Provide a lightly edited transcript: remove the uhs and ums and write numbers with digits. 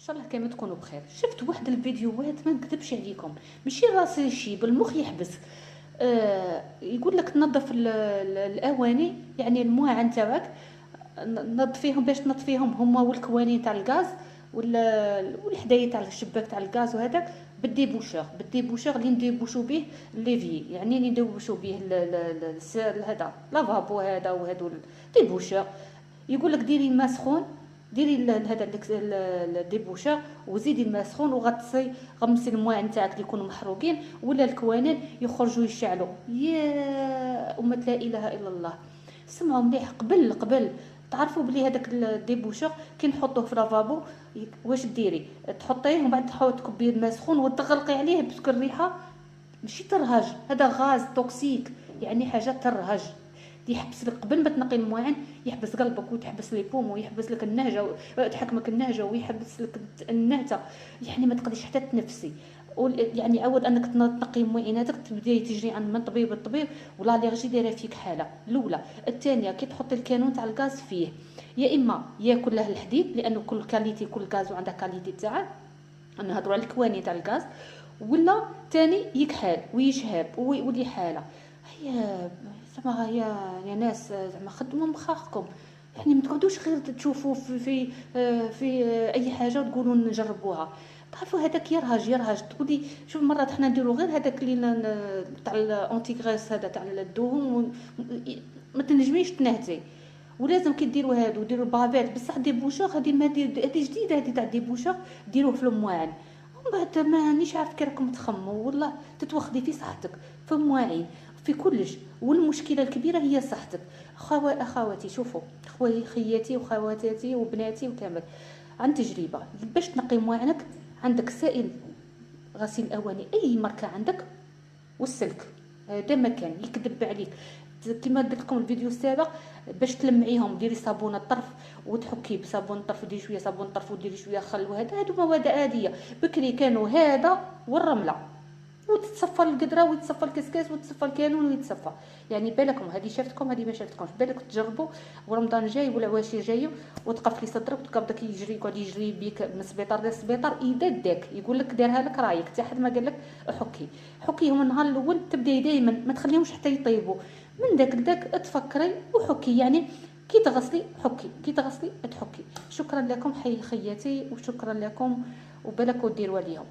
شاء الله كامل تكونوا بخير. شفت واحد الفيديوهات ما نكذبش عليكم، ماشي راسي شي بالمخ يحبس. يقول لك تنظف الاواني، يعني المواعن تاعك نظفيهم باش تنظفيهم هما والكوانين تاع الغاز والحدايه تاع الشباك تاع الغاز وهذاك بالديبوشور اللي نديبوشو به ليفي، يعني اللي نديبوشو به هذا لافابو هذا وهذو الديبوشور. يقول لك ديري الماء سخون، ديري هذا الديبوشور وزيدي الماء سخون وغطسي، غمسي المواعن تاعك اللي يكونوا محروقين ولا الكوانين يخرجوا يشعلوا. يا أمة لا اله الا الله، سمعوا مليح. قبل تعرفوا بلي هذاك الديبوشور كي نحطوه في لافابو واش ديري؟ تحطيه ومن بعد تحاول تكبيه الماء سخون وتغلقي عليه باسكو الريحه ماشي ترهج، هذا غاز توكسيك، يعني حاجه ترهج. يحبس لك قبل ما تنقي المواعن، يحبس قلبك وتحبس لي بوم ويحبس لك النهجه وتحكمك النهجه ويحبس لك النهته، يعني ما تقدريش حتى تنفسي. يعني عود انك تنقي مواعيناتك تبداي تجري عن من طبيب الطبيب ولا ليرجي دايره فيك حاله الاولى. الثانيه كي تحطي الكانون تاع الغاز فيه، يا اما ياكل له الحديد لانه كل كاليتي كل غاز وعندها كاليتي تاعه، نهضروا على الكواني تاع الغاز، ولا تاني يكحل ويشهب ويولي حاله. هي زعما يا ناس زعما خدموا مخاخكم، يعني ما تقعدوش غير تشوفوا في اي حاجه وتقولوا نجربوها. تعرفوا هذاك يرهج تقولي شوف مرات حنا نديروا غير هذاك اللي تاع الانتي غريس هذا تاع الدهون ما تنجميش تنهتي. ولازم كي ديروا هادو ديروا بافيت بصح دي بوشور، هذه جديده، هذه تاع دي بوشور ديروه في المواعن. ومن بعد مانيش عارف كي راكم تخموا والله تتوخدي في صحتك في المواعين في كلش. والمشكله الكبيره هي صحتك. اخواتي شوفوا، خياتي وخواتاتي وبناتي وكامل عن تجربه، باش تنقي مواعنك عندك سائل غسيل الاواني اي ماركه عندك والسلك، هذا مكان يكذب عليك. كما قلت لكم الفيديو السابق، باش تلمعيهم ديري صابونه الطرف وتحكي بصابون الطرف، وديري شويه صابون الطرف وديري شويه خل، وهذا هادو مواد عاديه. بكري كانوا هذا والرمله، وتتصفى القدره ويتصفى الكسكاس وتصفى الكانون ويتصفى. يعني بالكم هذه شافتكم هذه ما شافتكمش، بالك تجربوا ورمضان جاي ولا واشي جاي وتقفلي صدرك وتقعد يجري يقعد يجري بيك من سبيطار لسبيطار. اذا داك يقول لك دارها لك رايك، حتى حد ما قال لك حكيهم النهار الاول، تبداي دائما ما تخليهمش حتى يطيبوا. من داك لداك تفكري وحكي، يعني كي تغسلي حكي، كي تغسلي تحكي. شكرا لكم خياتي وشكرا لكم، وبالك وديروا اليوم.